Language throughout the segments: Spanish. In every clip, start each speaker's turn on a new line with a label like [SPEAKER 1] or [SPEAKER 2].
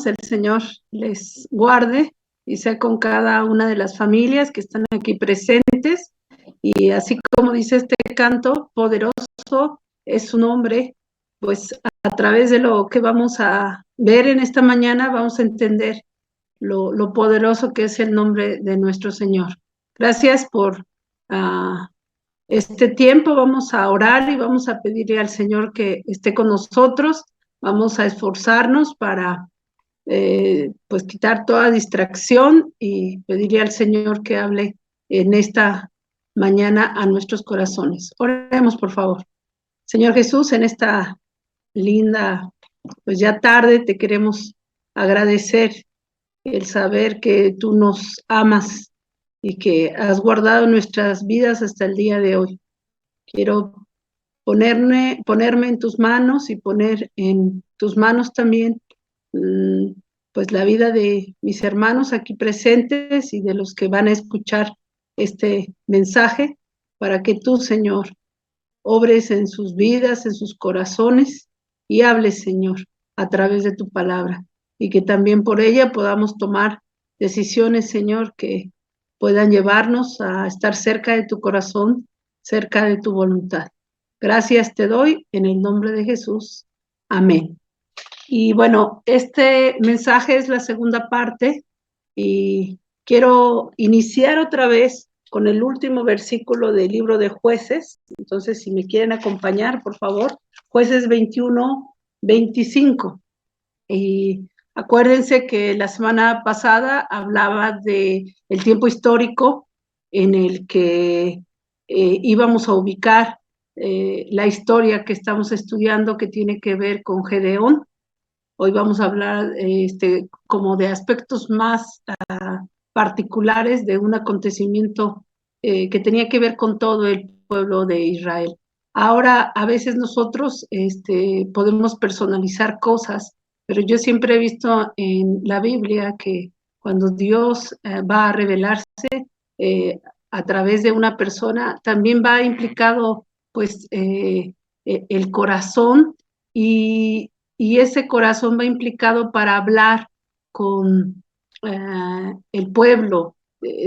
[SPEAKER 1] el Señor les guarde y sea con cada una de las familias que están aquí presentes. Y así como dice este canto, poderoso es su nombre, pues a través de lo que vamos a ver en esta mañana, vamos a entender lo poderoso que es el nombre de nuestro Señor. Gracias por este tiempo. Vamos a orar y vamos a pedirle al Señor que esté con nosotros. Vamos a esforzarnos para pues quitar toda distracción y pedirle al Señor que hable en esta mañana a nuestros corazones. Oremos, por favor. Señor Jesús, en esta linda, pues ya tarde, te queremos agradecer el saber que tú nos amas y que has guardado nuestras vidas hasta el día de hoy. Quiero ponerme en tus manos y poner en tus manos también pues la vida de mis hermanos aquí presentes y de los que van a escuchar este mensaje, para que tú, Señor, obres en sus vidas, en sus corazones y hables, Señor, a través de tu palabra, y que también por ella podamos tomar decisiones, Señor, que puedan llevarnos a estar cerca de tu corazón, cerca de tu voluntad. Gracias te doy en el nombre de Jesús. Amén. Y bueno, este mensaje es la segunda parte y quiero iniciar otra vez con el último versículo del libro de Jueces. Entonces, si me quieren acompañar, por favor, Jueces 21, 25. Y acuérdense que la semana pasada hablaba de el tiempo histórico en el que íbamos a ubicar la historia que estamos estudiando, que tiene que ver con Gedeón. Hoy vamos a hablar como de aspectos más particulares de un acontecimiento que tenía que ver con todo el pueblo de Israel. Ahora, a veces nosotros podemos personalizar cosas, pero yo siempre he visto en la Biblia que cuando Dios va a revelarse a través de una persona, también va implicado pues el corazón, y ese corazón va implicado para hablar con el pueblo.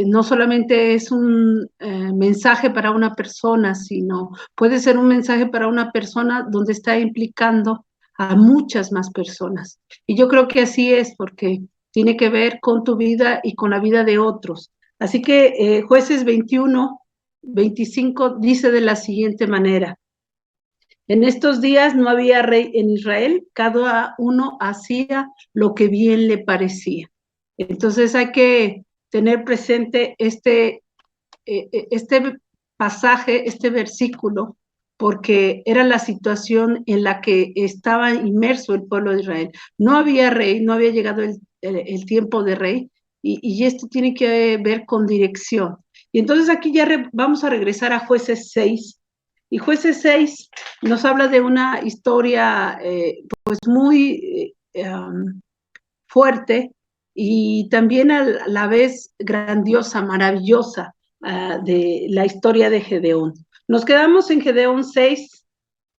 [SPEAKER 1] No solamente es un mensaje para una persona, sino puede ser un mensaje para una persona donde está implicando a muchas más personas. Y yo creo que así es, porque tiene que ver con tu vida y con la vida de otros. Así que Jueces 21, 25 dice de la siguiente manera: en estos días no había rey en Israel, cada uno hacía lo que bien le parecía. Entonces hay que tener presente este pasaje, este versículo, porque era la situación en la que estaba inmerso el pueblo de Israel. No había rey, no había llegado el tiempo de rey, y esto tiene que ver con dirección. Y entonces aquí ya vamos a regresar a Jueces 6, y Jueces 6 nos habla de una historia pues muy fuerte, y también a la vez grandiosa, maravillosa, de la historia de Gedeón. Nos quedamos en Gedeón 6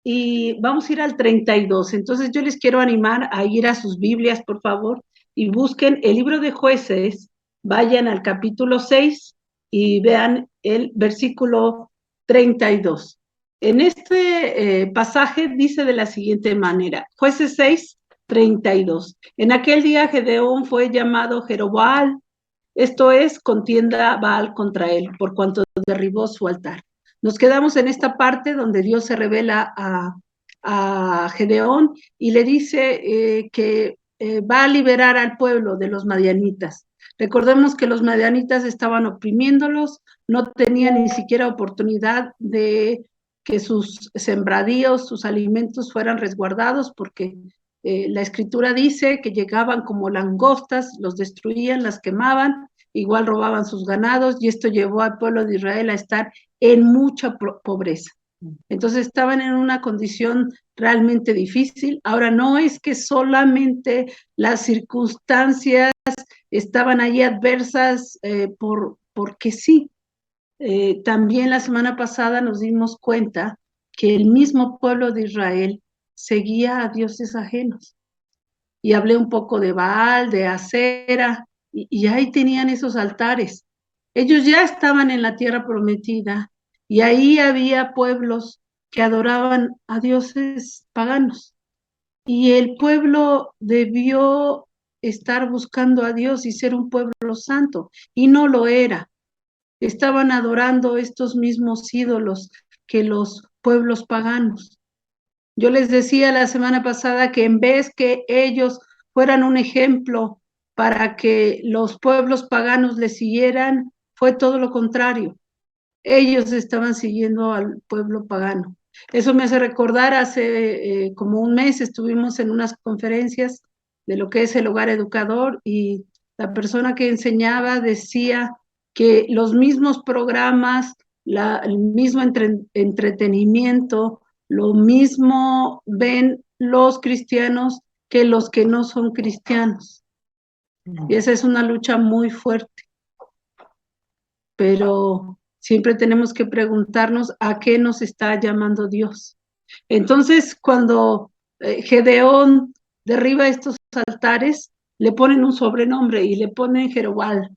[SPEAKER 1] y vamos a ir al 32. Entonces yo les quiero animar a ir a sus Biblias, por favor, y busquen el libro de Jueces, vayan al capítulo 6 y vean el versículo 32. En este pasaje dice de la siguiente manera: Jueces 6, 32. En aquel día Gedeón fue llamado Jerobbaal, esto es, contienda Baal contra él, por cuanto derribó su altar. Nos quedamos en esta parte donde Dios se revela a Gedeón y le dice que va a liberar al pueblo de los madianitas. Recordemos que los madianitas estaban oprimiéndolos, no tenían ni siquiera oportunidad de que sus sembradíos, sus alimentos fueran resguardados, porque la escritura dice que llegaban como langostas, los destruían, las quemaban, igual robaban sus ganados, y esto llevó al pueblo de Israel a estar en mucha pobreza. Entonces estaban en una condición realmente difícil. Ahora, no es que solamente las circunstancias estaban ahí adversas porque sí. También la semana pasada nos dimos cuenta que el mismo pueblo de Israel seguía a dioses ajenos. y hablé un poco de Baal, de Acera, y ahí tenían esos altares. Ellos ya estaban en la tierra prometida, y ahí había pueblos que adoraban a dioses paganos. Y el pueblo debió estar buscando a Dios y ser un pueblo santo, y no lo era. Estaban adorando estos mismos ídolos que los pueblos paganos. Yo les decía la semana pasada que en vez que ellos fueran un ejemplo para que los pueblos paganos les siguieran, fue todo lo contrario. Ellos estaban siguiendo al pueblo pagano. Eso me hace recordar, hace como un mes estuvimos en unas conferencias de lo que es el hogar educador, y la persona que enseñaba decía que los mismos programas, el mismo entretenimiento, lo mismo ven los cristianos que los que no son cristianos. Y esa es una lucha muy fuerte, pero siempre tenemos que preguntarnos a qué nos está llamando Dios. Entonces, cuando Gedeón derriba estos altares, le ponen un sobrenombre y le ponen Jerobal,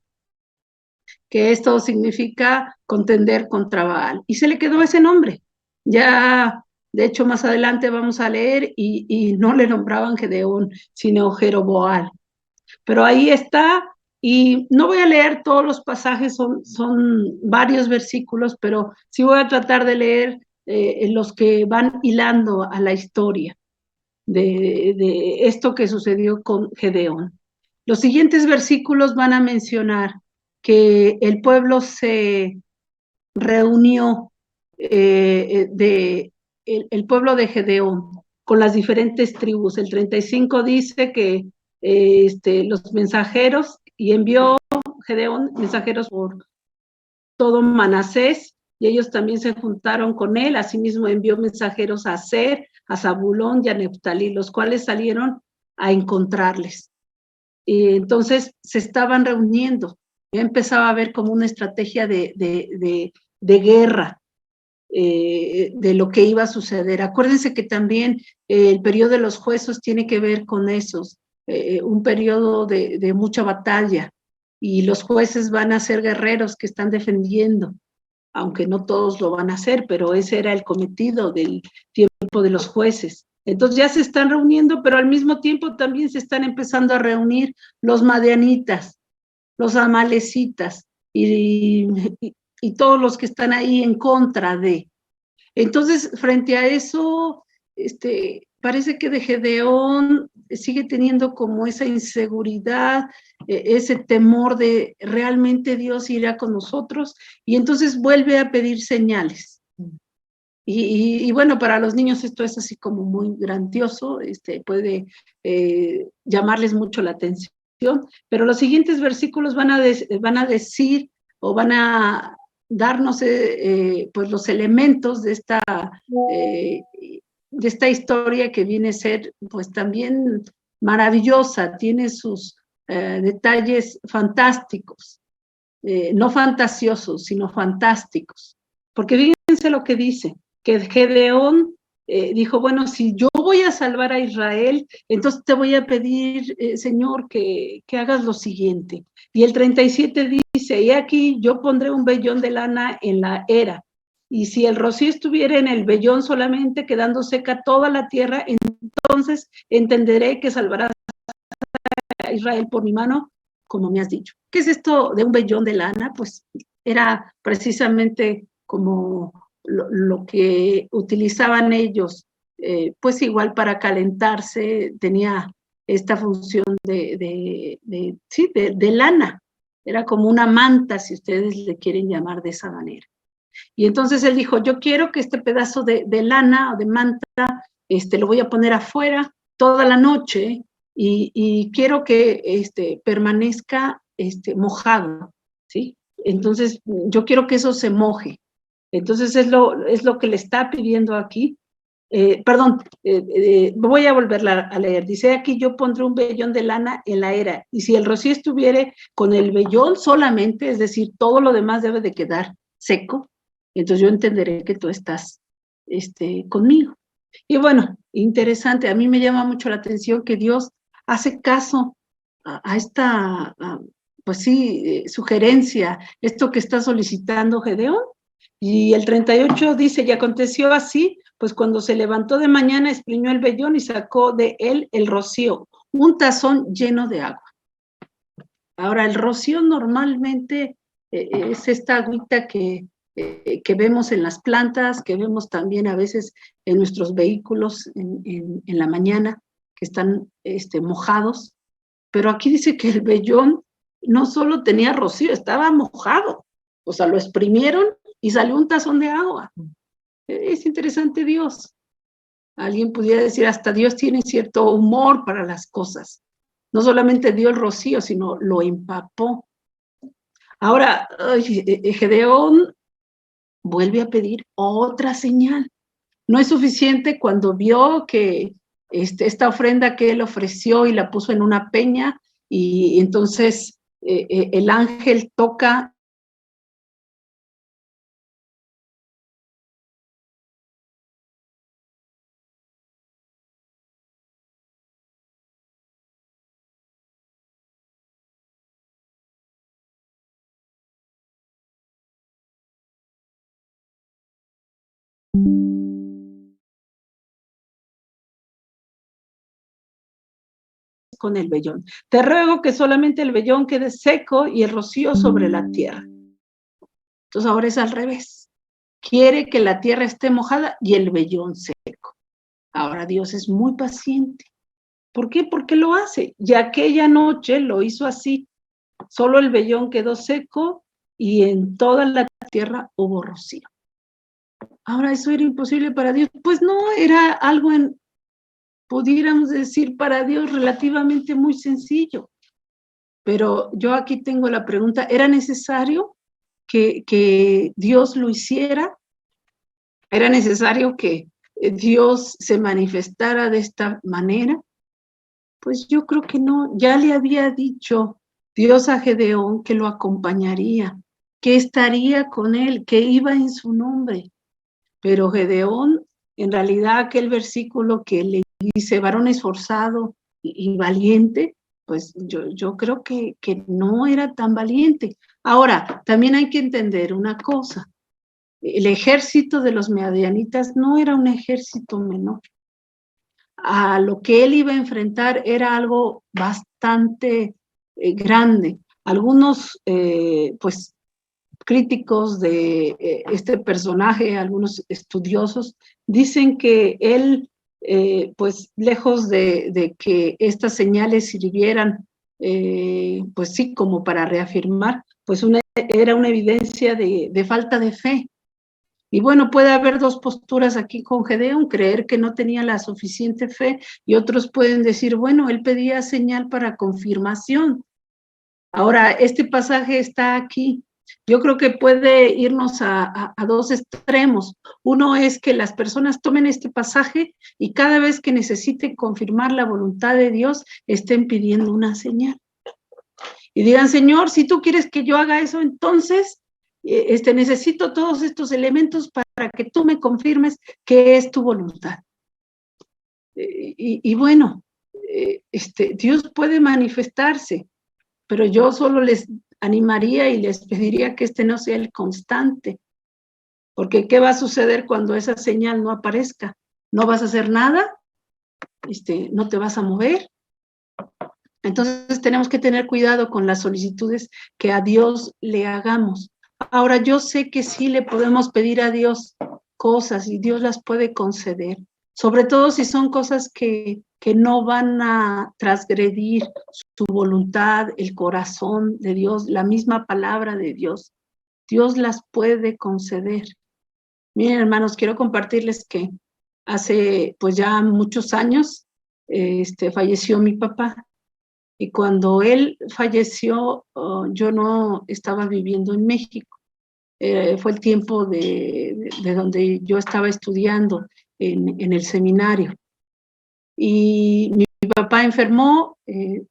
[SPEAKER 1] que esto significa contender contra Baal. Y se le quedó ese nombre. Ya, de hecho, más adelante vamos a leer y no le nombraban Gedeón, sino Jeroboal. Pero ahí está, y no voy a leer todos los pasajes, son varios versículos, pero sí voy a tratar de leer los que van hilando a la historia de esto que sucedió con Gedeón. Los siguientes versículos van a mencionar que el pueblo se reunió, el pueblo de Gedeón con las diferentes tribus. El 35 dice que los mensajeros, y envió Gedeón mensajeros por todo Manasés, y ellos también se juntaron con él. Asimismo envió mensajeros a Aser, a Zabulón y a Neftalí, los cuales salieron a encontrarles. Y entonces se estaban reuniendo. Ya empezaba a haber como una estrategia de guerra, de lo que iba a suceder. Acuérdense que también el periodo de los jueces tiene que ver con esos, un periodo de mucha batalla, y los jueces van a ser guerreros que están defendiendo, aunque no todos lo van a hacer, pero ese era el cometido del tiempo de los jueces. Entonces ya se están reuniendo, pero al mismo tiempo también se están empezando a reunir los madianitas, los amalecitas y todos los que están ahí en contra de. Entonces, frente a eso, parece que de Gedeón sigue teniendo como esa inseguridad, ese temor de realmente Dios irá con nosotros, y entonces vuelve a pedir señales. Y bueno, para los niños esto es así como muy grandioso, puede llamarles mucho la atención, pero los siguientes versículos van a decir, o van a darnos pues los elementos de esta historia, que viene a ser pues también maravillosa, tiene sus detalles fantásticos, no fantasiosos, sino fantásticos, porque fíjense lo que dice, que Gedeón dijo, bueno, si yo voy a salvar a Israel, entonces te voy a pedir, Señor, que hagas lo siguiente. Y el 37 dice, y aquí yo pondré un vellón de lana en la era, y si el rocío estuviera en el vellón solamente, quedando seca toda la tierra, entonces entenderé que salvarás a Israel por mi mano, como me has dicho. ¿Qué es esto de un vellón de lana? Pues era precisamente como lo que utilizaban ellos, pues igual para calentarse, tenía esta función de lana, era como una manta, si ustedes le quieren llamar de esa manera. Y entonces él dijo, yo quiero que este pedazo de lana o de manta, lo voy a poner afuera toda la noche, y quiero que permanezca mojado, ¿sí? Entonces yo quiero que eso se moje. Entonces es lo que le está pidiendo aquí. Voy a volverla a leer. Dice aquí, yo pondré un vellón de lana en la era, y si el rocío estuviere con el vellón solamente, es decir, todo lo demás debe de quedar seco, entonces yo entenderé que tú estás conmigo. Y bueno, interesante, a mí me llama mucho la atención que Dios hace caso a esta, pues sí, sugerencia, esto que está solicitando Gedeón. Y el 38 dice, y aconteció así, pues cuando se levantó de mañana, exprimió el vellón y sacó de él el rocío, un tazón lleno de agua. Ahora, el rocío normalmente es esta agüita que vemos en las plantas, que vemos también a veces en nuestros vehículos en la mañana, que están mojados. Pero aquí dice que el vellón no solo tenía rocío, estaba mojado. O sea, lo exprimieron y salió un tazón de agua. Es interesante Dios. Alguien pudiera decir, hasta Dios tiene cierto humor para las cosas. No solamente dio el rocío, sino lo empapó. Ahora, Gedeón vuelve a pedir otra señal. No es suficiente cuando vio que esta ofrenda que él ofreció y la puso en una peña, y entonces el ángel toca con el vellón. Te ruego que solamente el vellón quede seco y el rocío sobre la tierra. Entonces ahora es al revés. Quiere que la tierra esté mojada y el vellón seco. Ahora Dios es muy paciente. ¿Por qué? Porque lo hace. Y aquella noche lo hizo así. Solo el vellón quedó seco y en toda la tierra hubo rocío. Ahora, ¿eso era imposible para Dios? Pues no, era algo, pudiéramos decir, para Dios relativamente muy sencillo. Pero yo aquí tengo la pregunta, ¿era necesario que Dios lo hiciera? ¿Era necesario que Dios se manifestara de esta manera? Pues yo creo que no. Ya le había dicho Dios a Gedeón que lo acompañaría, que estaría con él, que iba en su nombre. Pero Gedeón, en realidad aquel versículo que le dice, varón esforzado y valiente, pues yo creo que no era tan valiente. Ahora, también hay que entender una cosa. El ejército de los madianitas no era un ejército menor. A lo que él iba a enfrentar era algo bastante grande. Algunos, pues, críticos de este personaje, algunos estudiosos, dicen que él, pues, lejos de que estas señales sirvieran, pues sí, como para reafirmar, pues era una evidencia de falta de fe. Y bueno, puede haber dos posturas aquí con Gedeón, creer que no tenía la suficiente fe, y otros pueden decir, bueno, él pedía señal para confirmación. Ahora, este pasaje está aquí. Yo creo que puede irnos a dos extremos. Uno es que las personas tomen este pasaje y cada vez que necesiten confirmar la voluntad de Dios, estén pidiendo una señal. Y digan, Señor, si tú quieres que yo haga eso, entonces necesito todos estos elementos para que tú me confirmes que es tu voluntad. Y bueno, Dios puede manifestarse, pero yo solo les animaría y les pediría que no sea el constante, porque ¿qué va a suceder cuando esa señal no aparezca? ¿No vas a hacer nada? ¿No te vas a mover? Entonces tenemos que tener cuidado con las solicitudes que a Dios le hagamos. Ahora, yo sé que sí le podemos pedir a Dios cosas y Dios las puede conceder, sobre todo si son cosas que no van a transgredir su voluntad, el corazón de Dios, la misma palabra de Dios. Dios las puede conceder. Miren, hermanos, quiero compartirles que hace pues ya muchos años falleció mi papá. Y cuando él falleció, yo no estaba viviendo en México. Fue el tiempo de donde yo estaba estudiando en el seminario. Y mi papá enfermó,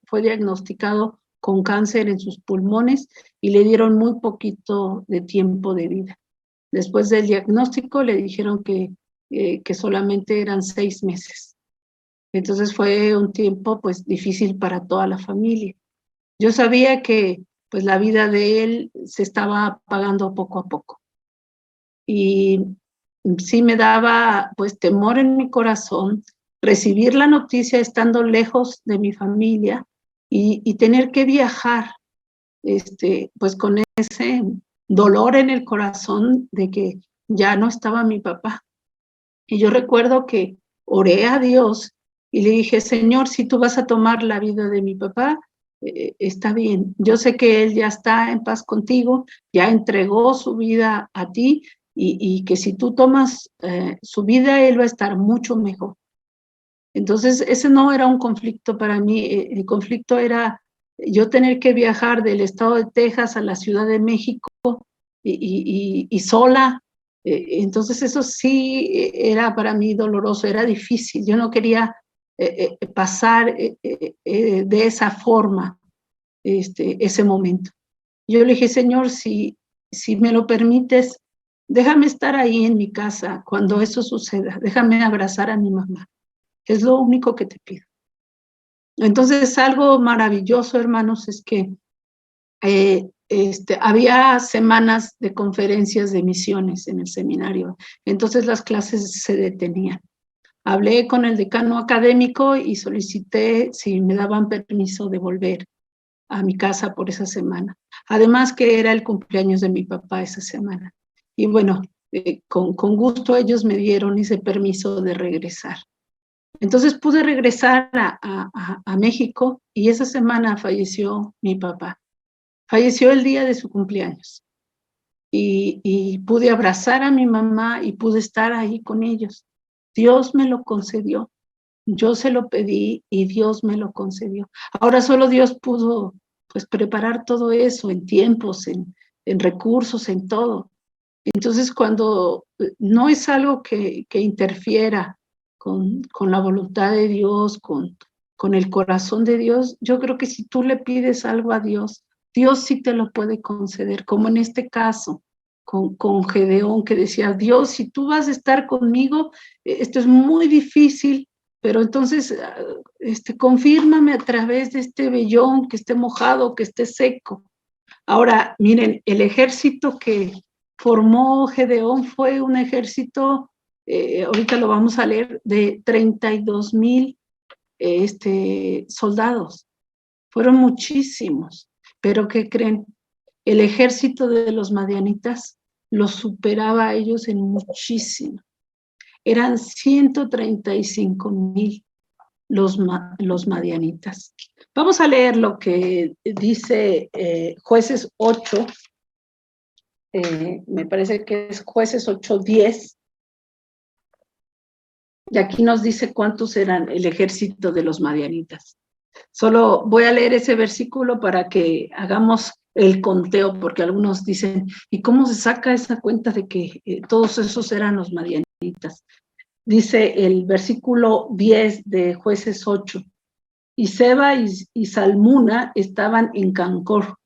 [SPEAKER 1] fue diagnosticado con cáncer en sus pulmones y le dieron muy poquito de tiempo de vida. Después del diagnóstico le dijeron que solamente eran 6 meses. Entonces fue un tiempo pues difícil para toda la familia. Yo sabía que pues la vida de él se estaba apagando poco a poco. Y sí me daba pues temor en mi corazón recibir la noticia estando lejos de mi familia y tener que viajar pues con ese dolor en el corazón de que ya no estaba mi papá. Y yo recuerdo que oré a Dios y le dije, Señor, si tú vas a tomar la vida de mi papá, está bien. Yo sé que él ya está en paz contigo, ya entregó su vida a ti y que si tú tomas su vida, él va a estar mucho mejor. Entonces, ese no era un conflicto para mí, el conflicto era yo tener que viajar del estado de Texas a la Ciudad de México y sola. Entonces, eso sí era para mí doloroso, era difícil. Yo no quería pasar de esa forma ese momento. Yo le dije, Señor, si me lo permites, déjame estar ahí en mi casa cuando eso suceda, déjame abrazar a mi mamá. Es lo único que te pido. Entonces, algo maravilloso, hermanos, es que había semanas de conferencias de misiones en el seminario. Entonces, las clases se detenían. Hablé con el decano académico y solicité si me daban permiso de volver a mi casa por esa semana. Además que era el cumpleaños de mi papá esa semana. Y bueno, con gusto ellos me dieron ese permiso de regresar. Entonces pude regresar a México y esa semana falleció mi papá. Falleció el día de su cumpleaños. Y pude abrazar a mi mamá y pude estar ahí con ellos. Dios me lo concedió. Yo se lo pedí y Dios me lo concedió. Ahora solo Dios pudo pues preparar todo eso en tiempos, en recursos, en todo. Entonces cuando no es algo que interfiera con la voluntad de Dios, con el corazón de Dios, yo creo que si tú le pides algo a Dios, Dios sí te lo puede conceder, como en este caso con Gedeón, que decía, Dios, si tú vas a estar conmigo, esto es muy difícil, pero entonces confírmame a través de este vellón que esté mojado, que esté seco. Ahora, miren, el ejército que formó Gedeón fue un ejército, ahorita lo vamos a leer, de 32,000 soldados. Fueron muchísimos, pero ¿qué creen? El ejército de los madianitas los superaba a ellos en muchísimo. Eran 135,000 los madianitas. Vamos a leer lo que dice Jueces 8, me parece que es Jueces 8:10, y aquí nos dice cuántos eran el ejército de los madianitas. Solo voy a leer ese versículo para que hagamos el conteo, porque algunos dicen, ¿y cómo se saca esa cuenta de que todos esos eran los madianitas? Dice el versículo 10 de Jueces 8, y Seba y Salmuna estaban en Cancor,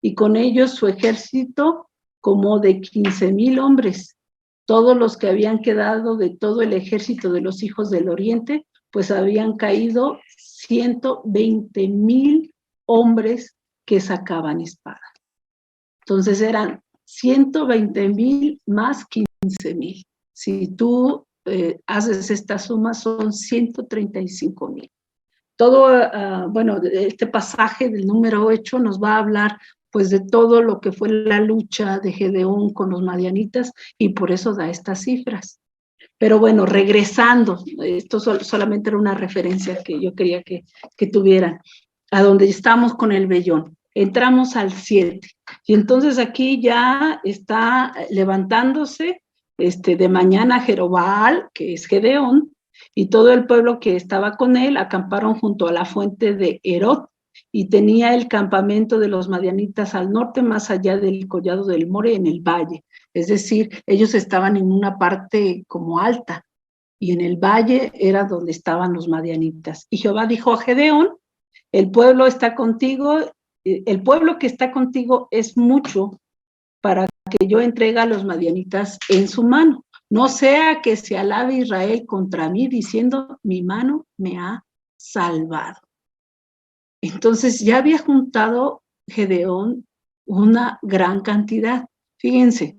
[SPEAKER 1] y con ellos su ejército como de 15,000 hombres, todos los que habían quedado de todo el ejército de los hijos del oriente, pues habían caído 120,000 hombres que sacaban espada. Entonces eran 120,000 más 15,000. Si tú haces esta suma, son 135,000. Todo, bueno, este pasaje del número 8 nos va a hablar pues de todo lo que fue la lucha de Gedeón con los madianitas y por eso da estas cifras. Pero bueno, regresando, esto solamente era una referencia que yo quería que tuvieran, a donde estamos con el vellón. Entramos al 7 y entonces aquí ya está levantándose de mañana Jerobbaal, que es Gedeón, y todo el pueblo que estaba con él acamparon junto a la fuente de Herot, y tenía el campamento de los madianitas al norte, más allá del collado del More, en el valle. Es decir, ellos estaban en una parte como alta, y en el valle era donde estaban los madianitas. Y Jehová dijo a Gedeón, el pueblo está contigo, el pueblo que está contigo es mucho para que yo entregue a los madianitas en su mano. No sea que se alabe Israel contra mí diciendo, mi mano me ha salvado. Entonces ya había juntado Gedeón una gran cantidad. Fíjense,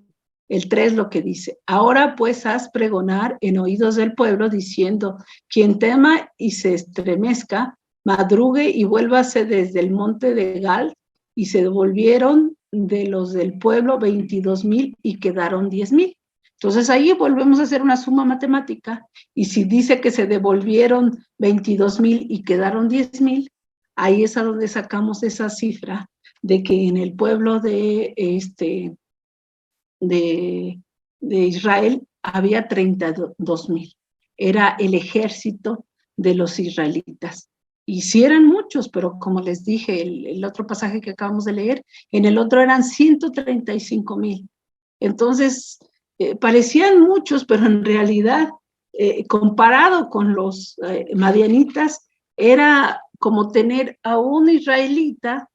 [SPEAKER 1] el 3 lo que dice, ahora pues haz pregonar en oídos del pueblo diciendo, quien tema y se estremezca, madrugue y vuélvase desde el monte de Gal, y se devolvieron de los del pueblo 22,000 y quedaron 10,000. Entonces ahí volvemos a hacer una suma matemática, y si dice que se devolvieron 22,000 y quedaron 10,000, ahí es a donde sacamos esa cifra de que en el pueblo de Israel había 32,000. Era el ejército de los israelitas. Y sí eran muchos, pero como les dije, el otro pasaje que acabamos de leer, en el otro eran 135,000. Entonces, parecían muchos, pero en realidad, comparado con los madianitas, era como tener a un israelita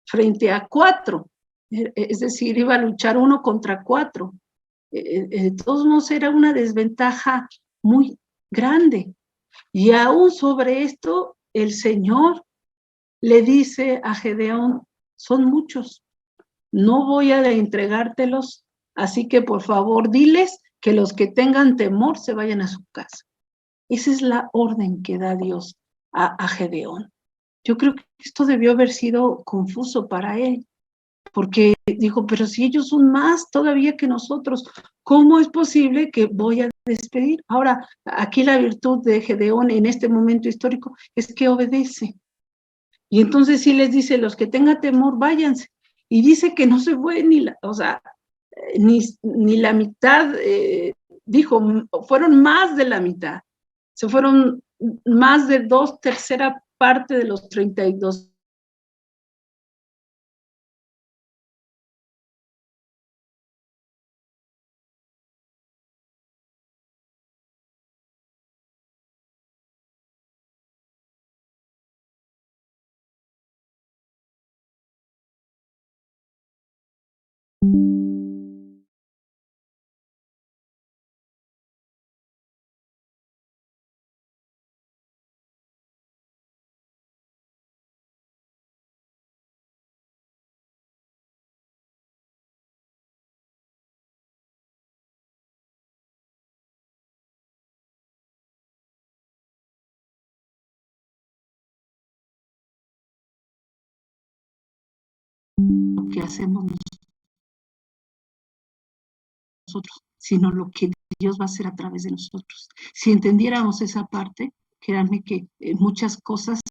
[SPEAKER 1] frente a 4. Es decir, iba a luchar 1 contra 4. De todos modos, era una desventaja muy grande. Y aún sobre esto, el Señor le dice a Gedeón, son muchos, no voy a entregártelos, así que por favor diles que los que tengan temor se vayan a su casa. Esa es la orden que da Dios a Gedeón. Yo creo que esto debió haber sido confuso para él, porque dijo, pero si ellos son más todavía que nosotros, ¿cómo es posible que voy a despedir? Ahora, aquí la virtud de Gedeón en este momento histórico es que obedece. Y entonces sí les dice, los que tengan temor, váyanse. Y dice que no se fue ni la mitad, dijo, fueron más de la mitad. Se fueron más de 2/3 parte de los 32. Lo que hacemos nosotros, sino lo que Dios va a hacer a través de nosotros. Si entendiéramos esa parte, créanme que muchas cosas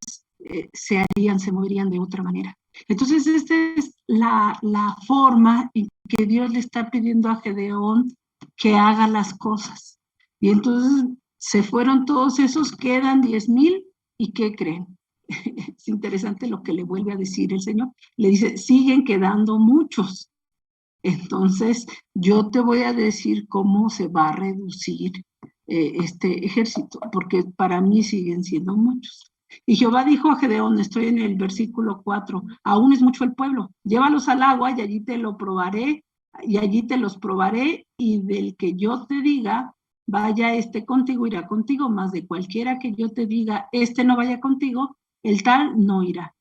[SPEAKER 1] se harían, se moverían de otra manera. Entonces, esta es la forma en que Dios le está pidiendo a Gedeón que haga las cosas. Y entonces se fueron todos esos, quedan 10,000, ¿y qué creen? Es interesante lo que le vuelve a decir el Señor. Le dice, siguen quedando muchos. Entonces, yo te voy a decir cómo se va a reducir este ejército, porque para mí siguen siendo muchos. Y Jehová dijo a Gedeón, estoy en el versículo 4, aún es mucho el pueblo, llévalos al agua y allí te lo probaré, y allí te los probaré, y del que yo te diga, vaya este contigo, irá contigo, más de cualquiera que yo te diga, este no vaya contigo, el tal no irá.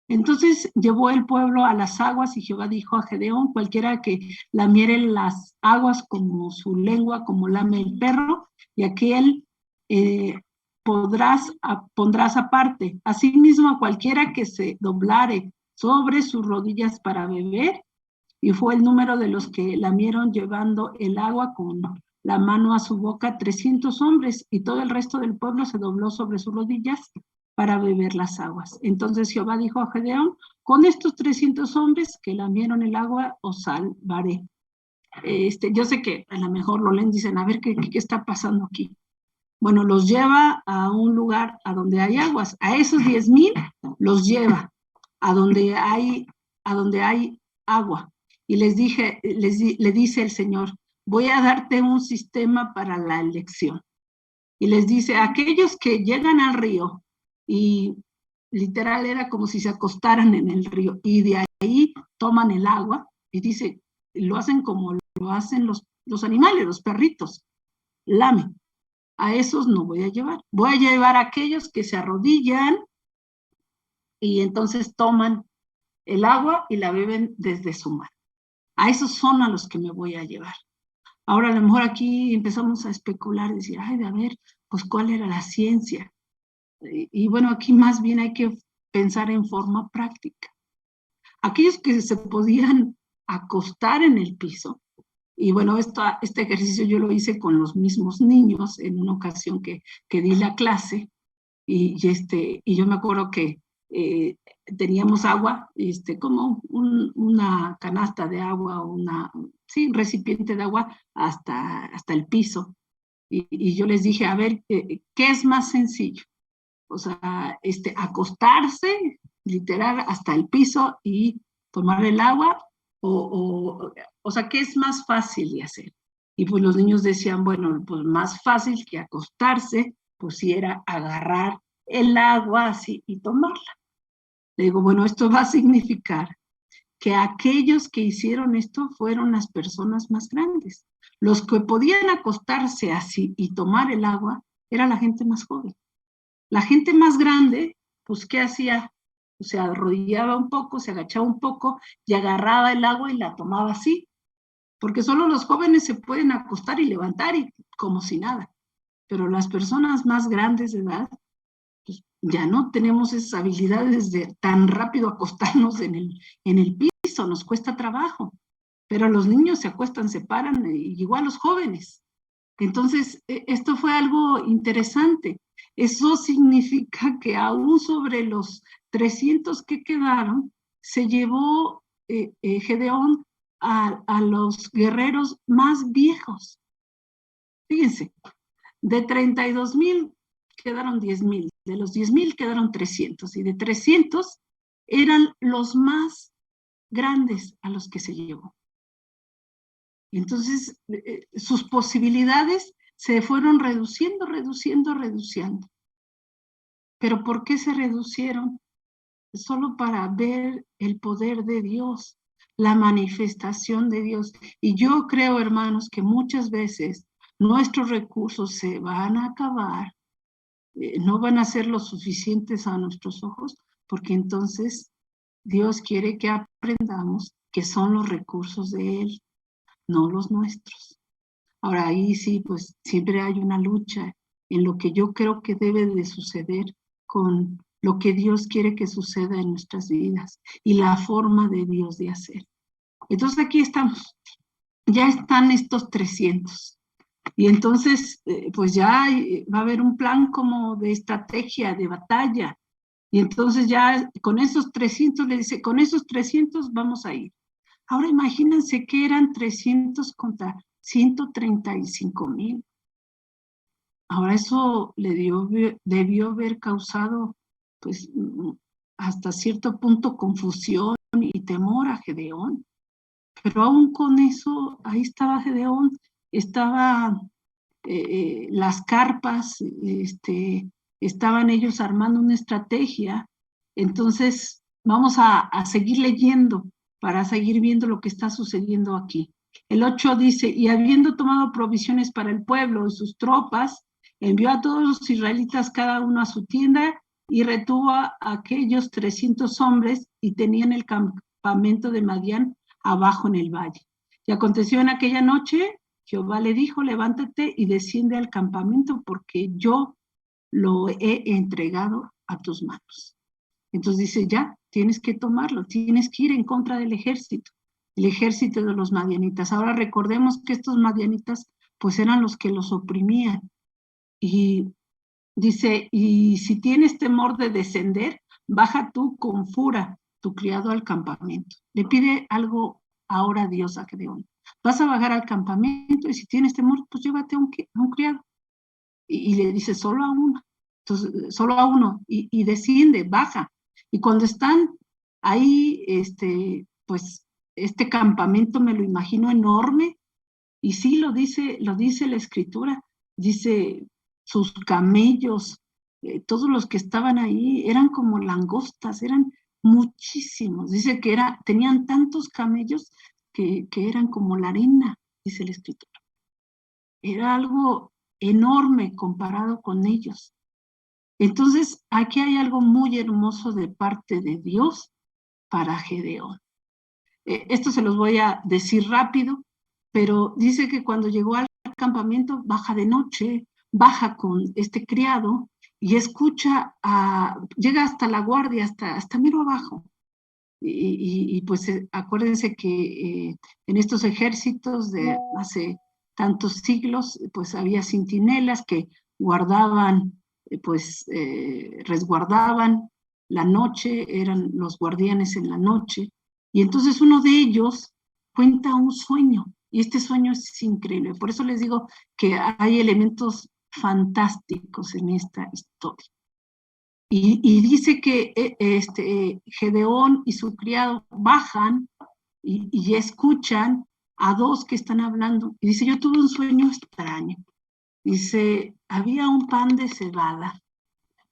[SPEAKER 1] Entonces llevó el pueblo a las aguas y Jehová dijo a Gedeón, cualquiera que lamiere las aguas como su lengua, como lame el perro, y aquel pondrás aparte. Asimismo a cualquiera que se doblare sobre sus rodillas para beber, y fue el número de los que lamieron llevando el agua con la mano a su boca 300 hombres, y todo el resto del pueblo se dobló sobre sus rodillas para beber las aguas. Entonces Jehová dijo a Gedeón, con estos 300 hombres que lamieron el agua, os salvaré. Yo sé que a lo mejor lo leen, dicen, a ver, ¿qué está pasando aquí? Bueno, los lleva a un lugar a donde hay aguas. A esos 10,000 los lleva a donde hay agua. Y le dice el Señor, voy a darte un sistema para la elección. Y les dice, aquellos que llegan al río, y literal era como si se acostaran en el río, y de ahí toman el agua, y dice, lo hacen como lo hacen los animales, los perritos. lamen. A esos no voy a llevar. Voy a llevar a aquellos que se arrodillan y entonces toman el agua y la beben desde su mano. A esos son a los que me voy a llevar. Ahora a lo mejor aquí empezamos a especular, decir, ay, de a ver, pues cuál era la ciencia. Y bueno, aquí más bien hay que pensar en forma práctica. Aquellos que se podían acostar en el piso, y bueno, este ejercicio yo lo hice con los mismos niños en una ocasión que di la clase, y yo me acuerdo que teníamos agua, como una canasta de agua, sí, un recipiente de agua hasta el piso. Y yo les dije, a ver, ¿qué es más sencillo? O sea, acostarse literal hasta el piso y tomar el agua, o sea, ¿qué es más fácil de hacer? Y pues los niños decían, bueno, pues más fácil que acostarse, pues sí era agarrar el agua así y tomarla. Le digo, bueno, esto va a significar que aquellos que hicieron esto fueron las personas más grandes. Los que podían acostarse así y tomar el agua era la gente más joven. La gente más grande, pues, ¿qué hacía? Pues, se arrodillaba un poco, se agachaba un poco y agarraba el agua y la tomaba así, porque solo los jóvenes se pueden acostar y levantar y como si nada. Pero las personas más grandes de edad, pues, ya no tenemos esas habilidades de tan rápido acostarnos en el piso, nos cuesta trabajo. Pero los niños se acuestan, se paran, igual los jóvenes. Entonces, esto fue algo interesante. Eso significa que aún sobre los 300 que quedaron, se llevó Gedeón a los guerreros más viejos. Fíjense, de 32,000 quedaron 10,000, de los 10,000 quedaron 300, y de 300 eran los más grandes a los que se llevó. Entonces, sus posibilidades se fueron reduciendo. ¿Pero por qué se reducieron? Solo para ver el poder de Dios, la manifestación de Dios. Y yo creo, hermanos, que muchas veces nuestros recursos se van a acabar, no van a ser lo suficientes a nuestros ojos, porque entonces Dios quiere que aprendamos que son los recursos de Él, no los nuestros. Ahora ahí sí, pues siempre hay una lucha en lo que yo creo que debe de suceder con lo que Dios quiere que suceda en nuestras vidas y la forma de Dios de hacer. Entonces aquí estamos, ya están estos 300. Y entonces, pues ya va a haber un plan como de estrategia, de batalla. Y entonces ya con esos 300, le dice, con esos 300 vamos a ir. Ahora imagínense que eran 300 contra 135,000. Ahora eso debió haber causado, pues, hasta cierto punto confusión y temor a Gedeón. Pero aún con eso, ahí estaba Gedeón, estaba las carpas, estaban ellos armando una estrategia. Entonces, vamos a seguir leyendo para seguir viendo lo que está sucediendo aquí. El 8 dice, y habiendo tomado provisiones para el pueblo y sus tropas, envió a todos los israelitas cada uno a su tienda y retuvo a aquellos 300 hombres y tenían el campamento de Madián abajo en el valle. Y aconteció en aquella noche, Jehová le dijo, levántate y desciende al campamento porque yo lo he entregado a tus manos. Entonces dice, ya, tienes que tomarlo, tienes que ir en contra del ejército, el ejército de los madianitas. Ahora recordemos que estos madianitas pues eran los que los oprimían. Y dice, y si tienes temor de descender, baja tú con fura tu criado al campamento. Le pide algo ahora Dios a Gedeón. Vas a bajar al campamento y si tienes temor, pues llévate a un criado. Y le dice, solo a uno. Entonces, solo a uno. Y desciende, baja. Y cuando están ahí, pues este campamento me lo imagino enorme. Y sí, lo dice la escritura. Dice, sus camellos, todos los que estaban ahí eran como langostas, eran muchísimos. Dice que tenían tantos camellos que eran como la arena, dice la escritura. Era algo enorme comparado con ellos. Entonces, aquí hay algo muy hermoso de parte de Dios para Gedeón. Esto se los voy a decir rápido, pero dice que cuando llegó al campamento, baja de noche, baja con este criado y escucha, llega hasta la guardia, hasta mero abajo. Y pues acuérdense que en estos ejércitos de hace tantos siglos, pues había centinelas que guardaban, resguardaban la noche, eran los guardianes en la noche. Y entonces uno de ellos cuenta un sueño, y este sueño es increíble. Por eso les digo que hay elementos fantásticos en esta historia. Y dice que Gedeón y su criado bajan y escuchan a dos que están hablando. Y dice, yo tuve un sueño extraño. Dice, había un pan de cebada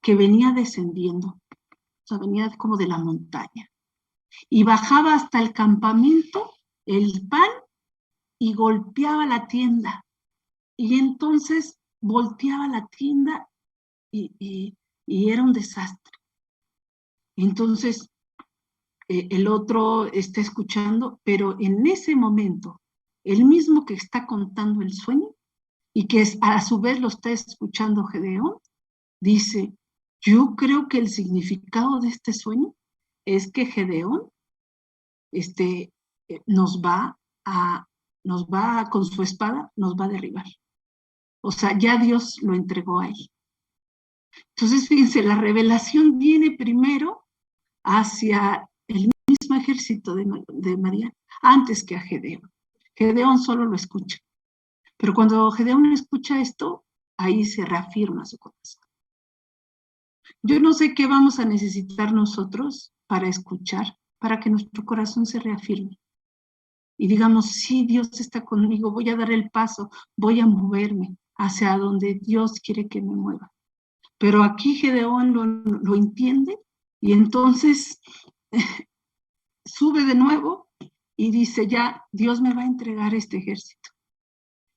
[SPEAKER 1] que venía descendiendo, o sea, venía como de la montaña. Y bajaba hasta el campamento el pan y golpeaba la tienda. Y entonces volteaba la tienda y era un desastre. Entonces, el otro está escuchando, pero en ese momento, el mismo que está contando el sueño y que a su vez lo está escuchando Gedeón, dice, yo creo que el significado de este sueño es que Gedeón nos va con su espada, nos va a derribar. O sea, ya Dios lo entregó a él. Entonces, fíjense, la revelación viene primero hacia el mismo ejército de Madián, antes que a Gedeón. Gedeón solo lo escucha. Pero cuando Gedeón escucha esto, ahí se reafirma su corazón. Yo no sé qué vamos a necesitar nosotros para escuchar, para que nuestro corazón se reafirme. Y digamos, sí, Dios está conmigo, voy a dar el paso, voy a moverme hacia donde Dios quiere que me mueva. Pero aquí Gedeón lo entiende y entonces sube de nuevo y dice, ya, Dios me va a entregar este ejército.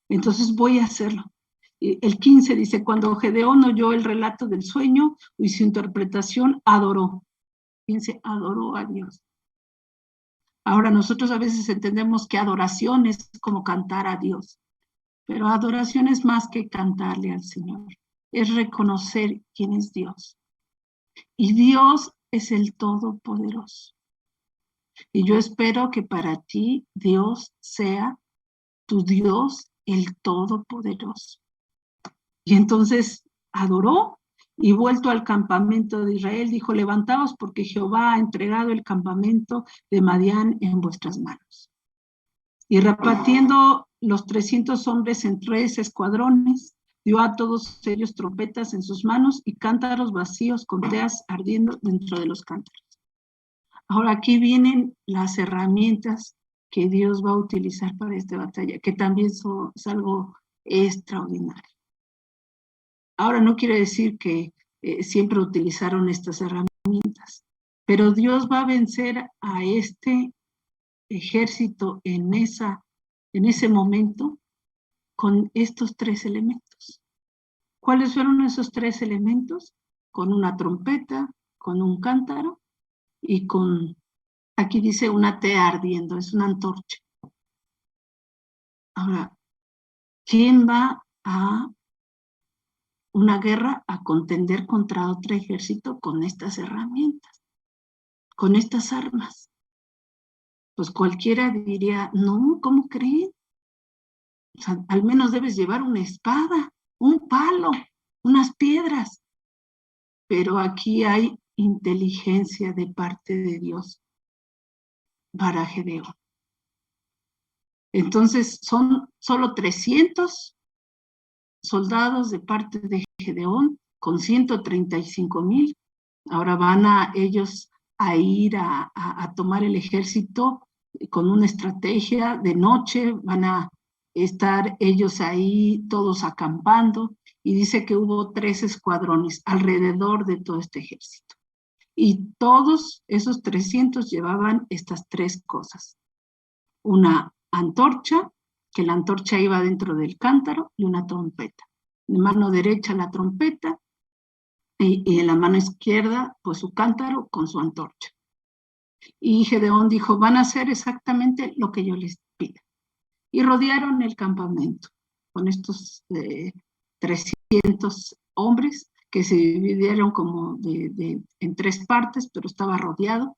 [SPEAKER 1] Entonces voy a hacerlo. El 15 dice, cuando Gedeón oyó el relato del sueño y su interpretación, adoró. Fíjense, adoró a Dios. Ahora nosotros a veces entendemos que adoración es como cantar a Dios, pero adoración es más que cantarle al Señor, es reconocer quién es Dios. Y Dios es el Todopoderoso. Y yo espero que para ti Dios sea tu Dios, el Todopoderoso. Y entonces adoró y vuelto al campamento de Israel, dijo, levantaos porque Jehová ha entregado el campamento de Madián en vuestras manos. Y repartiendo los 300 hombres en 3 escuadrones, dio a todos ellos trompetas en sus manos y cántaros vacíos con teas ardiendo dentro de los cántaros. Ahora aquí vienen las herramientas que Dios va a utilizar para esta batalla, que también es algo extraordinario. Ahora no quiere decir que siempre utilizaron estas herramientas, pero Dios va a vencer a este ejército en ese momento con estos 3 elementos. ¿Cuáles fueron esos 3 elementos? Con una trompeta, con un cántaro y aquí dice una tea ardiendo, es una antorcha. Ahora, ¿quién va a una guerra a contender contra otro ejército con estas herramientas, con estas armas? Pues cualquiera diría, no, ¿cómo creen? O sea, al menos debes llevar una espada, un palo, unas piedras. Pero aquí hay inteligencia de parte de Dios para Gedeón. Entonces son solo 300 soldados de parte de Gedeón con 135,000. Ahora van ellos a ir a tomar el ejército con una estrategia de noche, van a estar ellos ahí todos acampando y dice que hubo 3 escuadrones alrededor de todo este ejército. Y todos esos 300 llevaban estas 3 cosas. Una antorcha, que la antorcha iba dentro del cántaro, y una trompeta. de mano derecha la trompeta y en la mano izquierda pues su cántaro con su antorcha. Y Gedeón dijo, van a hacer exactamente lo que yo les pida. Y rodearon el campamento con estos 300 hombres que se dividieron como en 3 partes, pero estaba rodeado.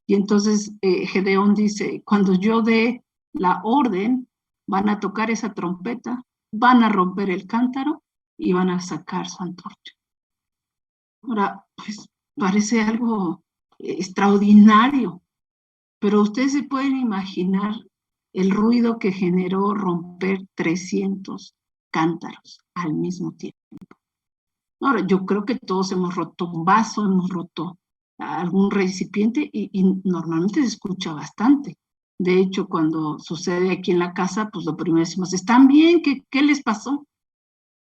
[SPEAKER 1] Y entonces Gedeón dice, cuando yo dé la orden, van a tocar esa trompeta, van a romper el cántaro y van a sacar su antorcha. Ahora, pues parece algo extraordinario, pero ustedes se pueden imaginar el ruido que generó romper 300 cántaros al mismo tiempo. Ahora, yo creo que todos hemos roto un vaso, hemos roto algún recipiente y normalmente se escucha bastante. De hecho, cuando sucede aquí en la casa, pues lo primero decimos, ¿están bien? ¿Qué les pasó?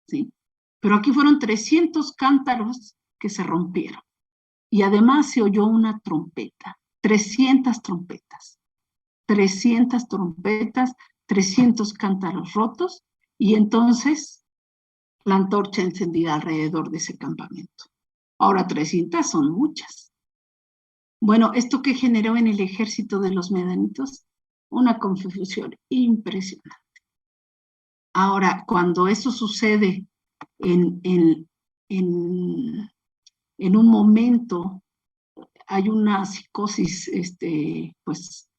[SPEAKER 1] ¿Sí? Pero aquí fueron 300 cántaros que se rompieron. Y además se oyó una trompeta, 300 trompetas, 300 trompetas, 300 cántaros rotos, y entonces la antorcha encendida alrededor de ese campamento. Ahora 300 son muchas. Bueno, esto que generó en el ejército de los medianitos una confusión impresionante. Ahora, cuando eso sucede en un momento, hay una psicosis, pues,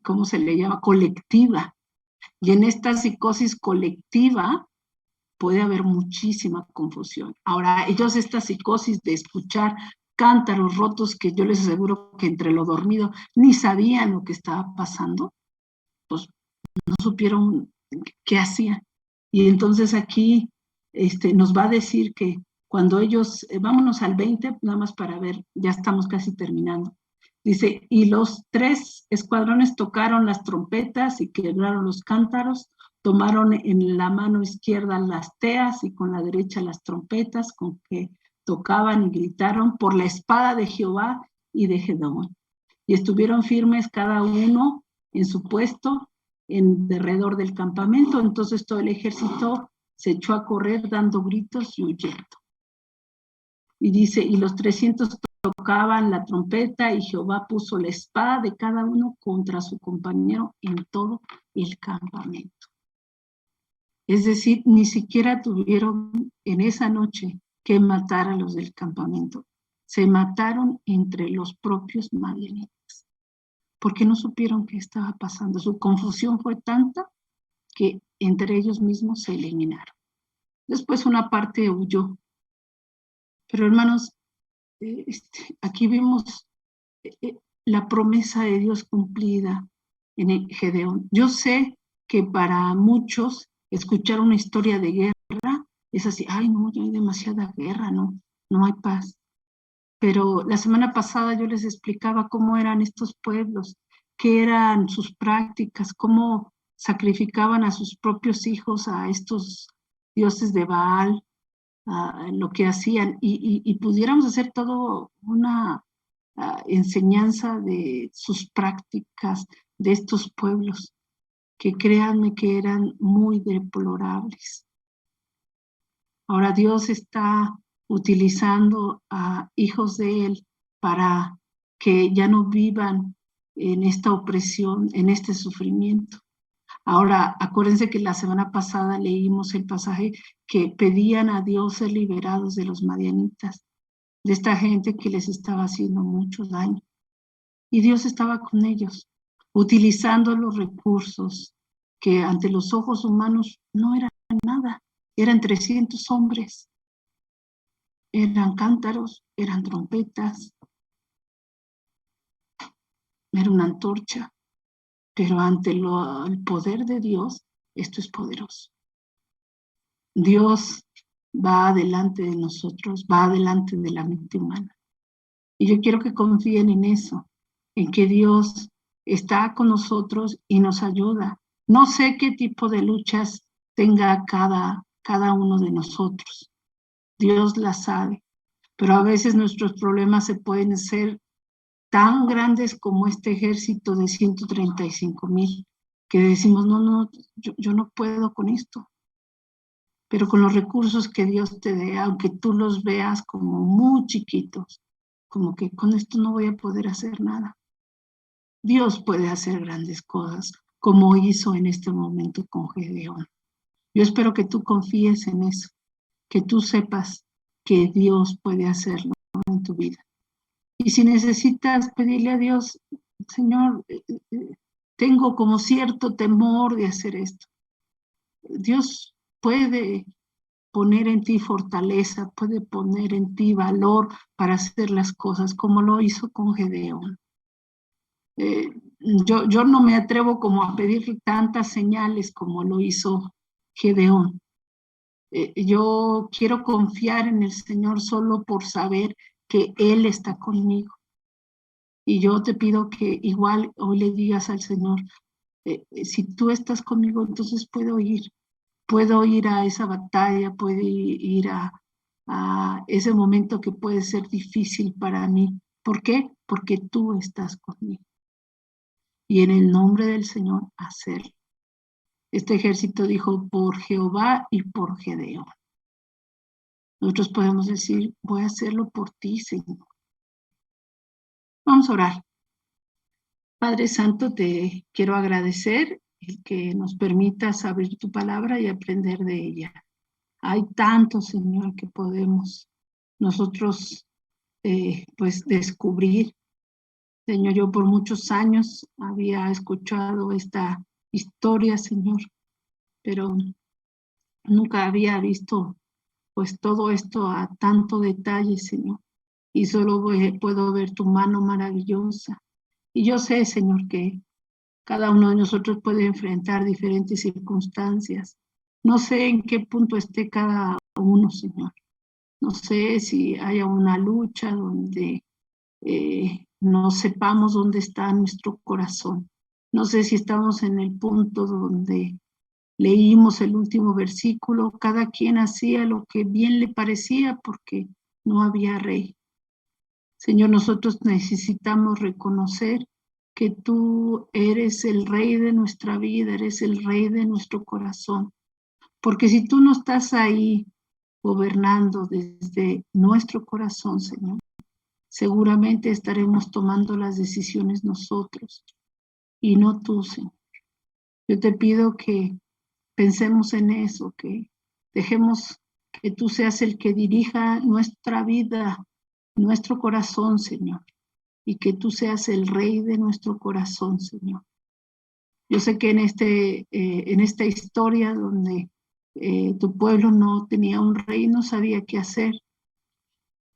[SPEAKER 1] ¿cómo se le llama? Colectiva. Y en esta psicosis colectiva puede haber muchísima confusión. Ahora, ellos esta psicosis de escuchar cántaros rotos, que yo les aseguro que entre lo dormido ni sabían lo que estaba pasando, pues no supieron qué hacían. Y entonces aquí nos va a decir que cuando ellos, vámonos al 20, nada más para ver, ya estamos casi terminando. Dice, y los 3 escuadrones tocaron las trompetas y quebraron los cántaros, tomaron en la mano izquierda las teas y con la derecha las trompetas con que tocaban y gritaron por la espada de Jehová y de Gedeón. Y estuvieron firmes cada uno en su puesto en derredor del campamento. Entonces todo el ejército se echó a correr dando gritos y huyendo. Y dice, y los 300 tocaban la trompeta y Jehová puso la espada de cada uno contra su compañero en todo el campamento. Es decir, ni siquiera tuvieron en esa noche que matar a los del campamento. Se mataron entre los propios madianitas, porque no supieron qué estaba pasando. Su confusión fue tanta que entre ellos mismos se eliminaron. Después una parte huyó. Pero hermanos, aquí vimos la promesa de Dios cumplida en el Gedeón. Yo sé que para muchos escuchar una historia de guerra es así, ay no, ya hay demasiada guerra, no hay paz. Pero la semana pasada yo les explicaba cómo eran estos pueblos, qué eran sus prácticas, cómo sacrificaban a sus propios hijos a estos dioses de Baal, lo que hacían, y pudiéramos hacer todo una enseñanza de sus prácticas de estos pueblos, que créanme que eran muy deplorables. Ahora Dios está utilizando a hijos de Él para que ya no vivan en esta opresión, en este sufrimiento. Ahora, acuérdense que la semana pasada leímos el pasaje que pedían a Dios ser liberados de los madianitas, de esta gente que les estaba haciendo mucho daño. Y Dios estaba con ellos, utilizando los recursos que ante los ojos humanos no eran nada. Eran 300 hombres, eran cántaros, eran trompetas, era una antorcha, pero ante el poder de Dios, esto es poderoso. Dios va adelante de nosotros, va adelante de la mente humana. Y yo quiero que confíen en eso, en que Dios está con nosotros y nos ayuda. No sé qué tipo de luchas tenga cada uno de nosotros. Dios las sabe, pero a veces nuestros problemas se pueden ser tan grandes como este ejército de 135,000, que decimos, no, yo no puedo con esto. pero con los recursos que Dios te dé, aunque tú los veas como muy chiquitos, como que con esto no voy a poder hacer nada. Dios puede hacer grandes cosas, como hizo en este momento con Gedeón. Yo espero que tú confíes en eso, que tú sepas que Dios puede hacerlo en tu vida. Y si necesitas pedirle a Dios, Señor, tengo como cierto temor de hacer esto. Dios puede poner en ti fortaleza, puede poner en ti valor para hacer las cosas, como lo hizo con Gedeón. Yo no me atrevo como a pedir tantas señales como lo hizo Gedeón. Yo quiero confiar en el Señor solo por saber que Él está conmigo. Y yo te pido que igual hoy le digas al Señor, si tú estás conmigo, entonces puedo ir a esa batalla, puedo ir a ese momento que puede ser difícil para mí. ¿Por qué? Porque tú estás conmigo. Y en el nombre del Señor, hacerlo. Este ejército dijo por Jehová y por Gedeón. Nosotros podemos decir, voy a hacerlo por ti, Señor. Vamos a orar. Padre Santo, te quiero agradecer el que nos permitas abrir tu palabra y aprender de ella. Hay tanto, Señor, que podemos nosotros pues descubrir. Señor, yo por muchos años había escuchado esta historia, Señor, pero nunca había visto pues todo esto a tanto detalle, Señor. Y solo puedo ver tu mano maravillosa. Y yo sé, Señor, que cada uno de nosotros puede enfrentar diferentes circunstancias. No sé en qué punto esté cada uno, Señor. No sé si haya una lucha donde no sepamos dónde está nuestro corazón. No sé si estamos en el punto donde leímos el último versículo, cada quien hacía lo que bien le parecía porque no había rey. Señor, nosotros necesitamos reconocer que tú eres el rey de nuestra vida, eres el rey de nuestro corazón. Porque si tú no estás ahí gobernando desde nuestro corazón, Señor, seguramente estaremos tomando las decisiones nosotros y no tú, Señor. Yo te pido que pensemos en eso, que dejemos que tú seas el que dirija nuestra vida, nuestro corazón, Señor, y que tú seas el rey de nuestro corazón, Señor. Yo sé que en esta historia donde tu pueblo no tenía un rey, no sabía qué hacer,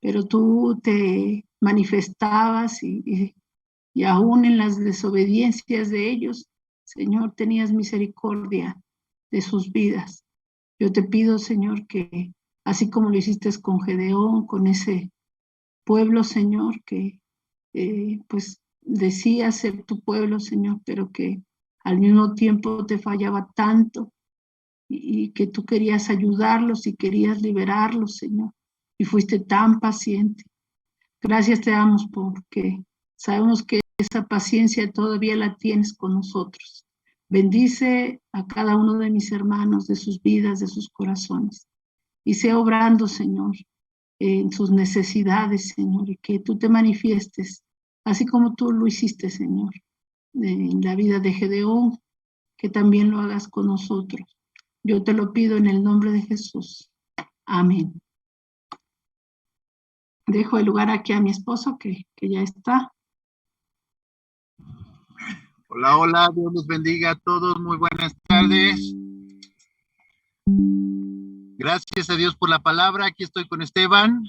[SPEAKER 1] pero tú te manifestabas y aún en las desobediencias de ellos, Señor, tenías misericordia de sus vidas. Yo te pido, Señor, que así como lo hiciste con Gedeón, con ese pueblo, Señor, que pues decía ser tu pueblo, Señor, pero que al mismo tiempo te fallaba tanto y que tú querías ayudarlos y querías liberarlos, Señor, y fuiste tan paciente. Gracias te damos porque sabemos que esa paciencia todavía la tienes con nosotros. Bendice a cada uno de mis hermanos, de sus vidas, de sus corazones, y sea obrando, Señor, en sus necesidades, Señor, y que tú te manifiestes, así como tú lo hiciste, Señor, en la vida de Gedeón, que también lo hagas con nosotros. Yo te lo pido en el nombre de Jesús. Amén. Dejo el lugar aquí a mi esposo, que ya está.
[SPEAKER 2] Hola, hola, Dios los bendiga a todos, muy buenas tardes. Gracias a Dios por la palabra, aquí estoy con Esteban.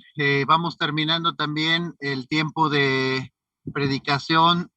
[SPEAKER 2] Vamos terminando también el tiempo de predicación